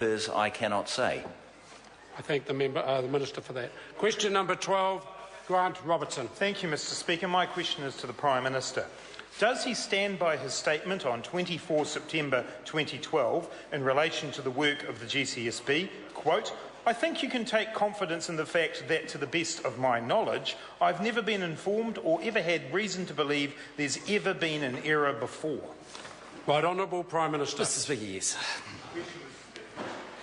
I cannot say. I thank the Minister for that. Question number 12, Grant Robertson. Thank you, Mr Speaker. My question is to the Prime Minister. Does he stand by his statement on 24 September 2012 in relation to the work of the GCSB, quote, "I think you can take confidence in the fact that, to the best of my knowledge, I've never been informed or ever had reason to believe there's ever been an error before"? Right Honourable Prime Minister. Mr Speaker, yes.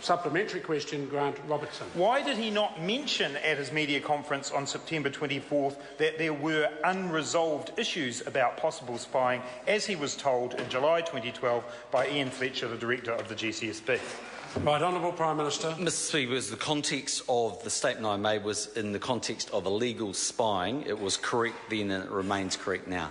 Supplementary question, Grant Robertson. Why did he not mention at his media conference on September 24th that there were unresolved issues about possible spying, as he was told in July 2012 by Ian Fletcher, the Director of the GCSB? Right Honourable Prime Minister. Mr Speaker, the context of the statement I made was in the context of illegal spying. It was correct then and it remains correct now.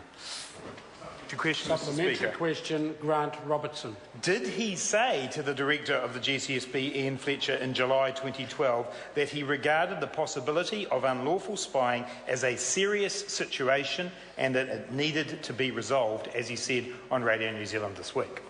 Supplementary question, Grant Robertson. Did he say to the Director of the GCSB, Ian Fletcher, in July 2012 that he regarded the possibility of unlawful spying as a serious situation and that it needed to be resolved, as he said on Radio New Zealand this week?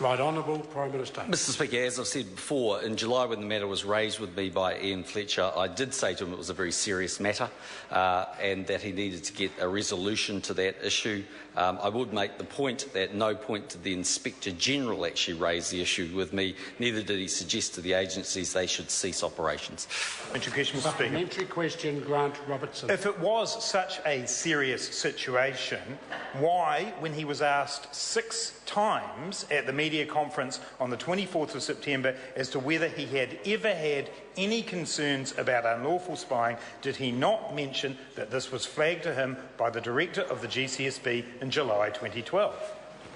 Right Honourable Prime Minister. Mr Speaker, as I've said before, in July when the matter was raised with me by Ian Fletcher, I did say to him it was a very serious matter and that he needed to get a resolution to that issue. I would make the point that at no point did the Inspector General actually raise the issue with me, neither did he suggest to the agencies they should cease operations. Supplementary question, Grant Robertson. If it was such a serious situation, why, when he was asked 6 times at the media conference on the 24th of September as to whether he had ever had any concerns about unlawful spying, did he not mention that this was flagged to him by the Director of the GCSB in July 2012?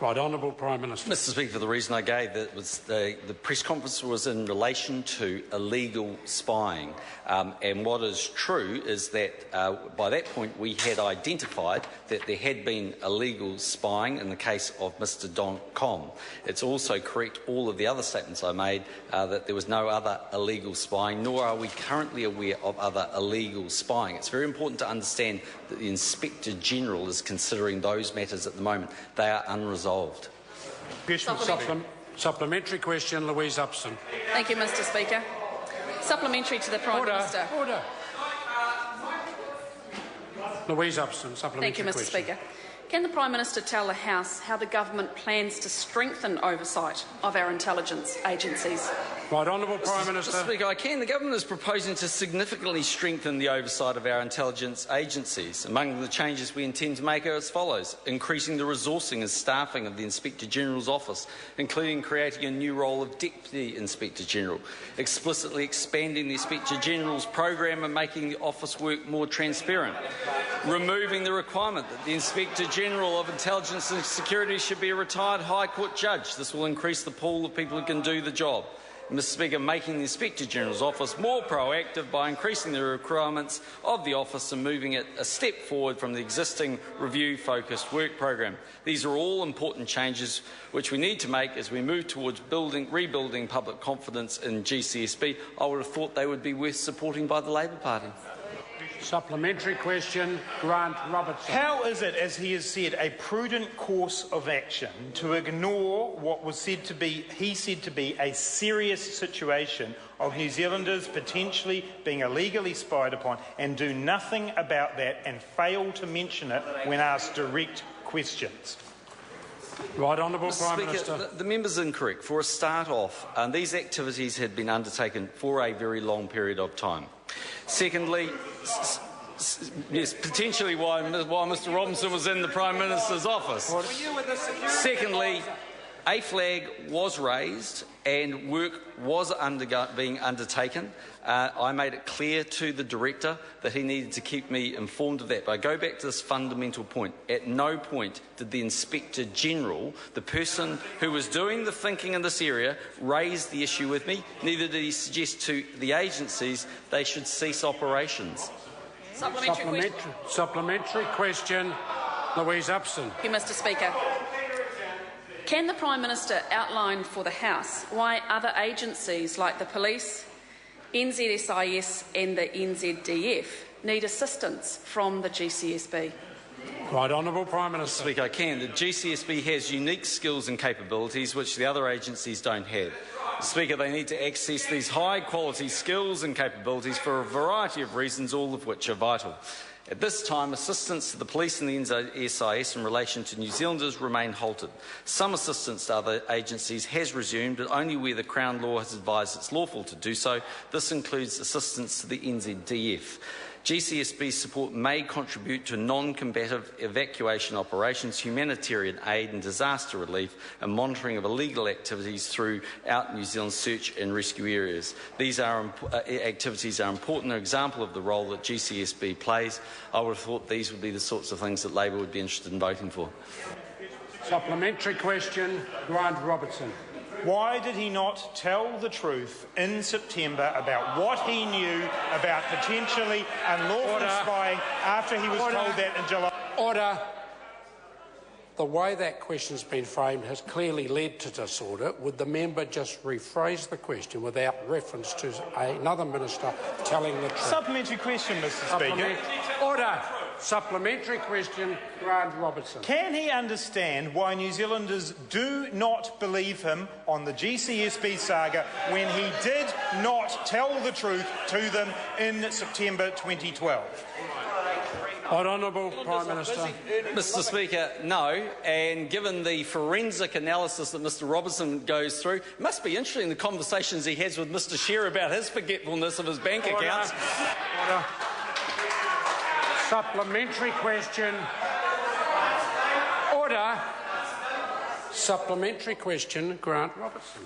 Right Honourable Prime Minister. Mr Speaker, for the reason I gave, that was the press conference was in relation to illegal spying. And what is true is that by that point we had identified that there had been illegal spying in the case of Mr Don Com. It's also correct, all of the other statements I made, that there was no other illegal spying, nor are we currently aware of other illegal spying. It's very important to understand that the Inspector General is considering those matters at the moment. They are unresolved. Supplementary question, Louise Upson. Thank you, Mr Speaker. Supplementary to the Prime Minister. Order. Louise Upson, supplementary Thank you, Mr question. Speaker. Can the Prime Minister tell the House how the government plans to strengthen oversight of our intelligence agencies? Right Honourable Prime Minister. Mr Speaker, I can. The government is proposing to significantly strengthen the oversight of our intelligence agencies. Among the changes we intend to make are as follows: increasing the resourcing and staffing of the Inspector General's office, including creating a new role of Deputy Inspector General, explicitly expanding the Inspector General's program and making the office work more transparent, removing the requirement that the Inspector General of Intelligence and Security should be a retired High Court judge. This will increase the pool of people who can do the job. Mr Speaker, making the Inspector General's office more proactive by increasing the requirements of the office and moving it a step forward from the existing review-focused work program. These are all important changes which we need to make as we move towards rebuilding public confidence in GCSB. I would have thought they would be worth supporting by the Labor Party. Supplementary question, Grant Robertson. How is it, as he has said, a prudent course of action to ignore what was said to be a serious situation of New Zealanders potentially being illegally spied upon and do nothing about that and fail to mention it when asked direct questions? Right Honourable Prime Speaker, Minister. the member's incorrect. For a start off, these activities had been undertaken for a very long period of time. Secondly, yes, potentially while Mr Robertson was in the Prime Minister's office. Secondly, a flag was raised and work was being undertaken. I made it clear to the Director that he needed to keep me informed of that. But I go back to this fundamental point. At no point did the Inspector General, the person who was doing the thinking in this area, raise the issue with me. Neither did he suggest to the agencies they should cease operations. Supplementary question, Louise Upson. Thank you, Mr Speaker. Can the Prime Minister outline for the House why other agencies like the Police, NZSIS and the NZDF need assistance from the GCSB? Right Honourable Prime Minister. Speaker, I can. The GCSB has unique skills and capabilities which the other agencies don't have. Speaker, they need to access these high-quality skills and capabilities for a variety of reasons, all of which are vital. At this time, assistance to the police and the NZSIS in relation to New Zealanders remain halted. Some assistance to other agencies has resumed, but only where the Crown Law has advised it's lawful to do so. This includes assistance to the NZDF. GCSB support may contribute to non-combative evacuation operations, humanitarian aid and disaster relief, and monitoring of illegal activities throughout New Zealand's search and rescue areas. These activities are an important example of the role that GCSB plays. I would have thought these would be the sorts of things that Labor would be interested in voting for. Supplementary question, Grant Robertson. Why did he not tell the truth in September about what he knew about potentially unlawful spying after he was told that in July? Order. The way that question's been framed has clearly led to disorder. Would the member just rephrase the question without reference to another minister telling the truth? Supplementary question, Mr. Speaker. Order. Supplementary question, Grant Robertson. Can he understand why New Zealanders do not believe him on the GCSB saga when he did not tell the truth to them in September 2012? Honourable Prime Minister. Mr. Speaker, no, and given the forensic analysis that Mr. Robertson goes through, it must be interesting the conversations he has with Mr. Shearer about his forgetfulness of his bank accounts. Order. Supplementary question. Order. Supplementary question, Grant Robertson.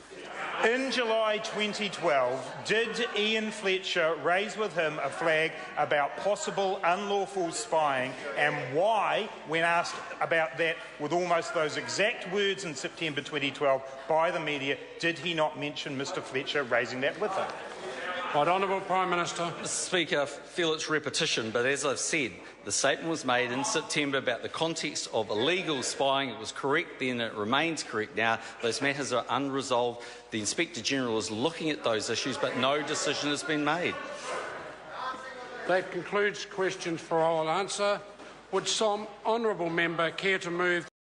In July 2012, did Ian Fletcher raise with him a flag about possible unlawful spying, and why, when asked about that with almost those exact words in September 2012 by the media, did he not mention Mr. Fletcher raising that with him? Right, Honourable Prime Minister. Mr. Speaker, I feel it's repetition, but as I've said, the statement was made in September about the context of illegal spying. It was correct then, and it remains correct now. Those matters are unresolved. The Inspector-General is looking at those issues, but no decision has been made. That concludes questions for oral answer. Would some honourable member care to move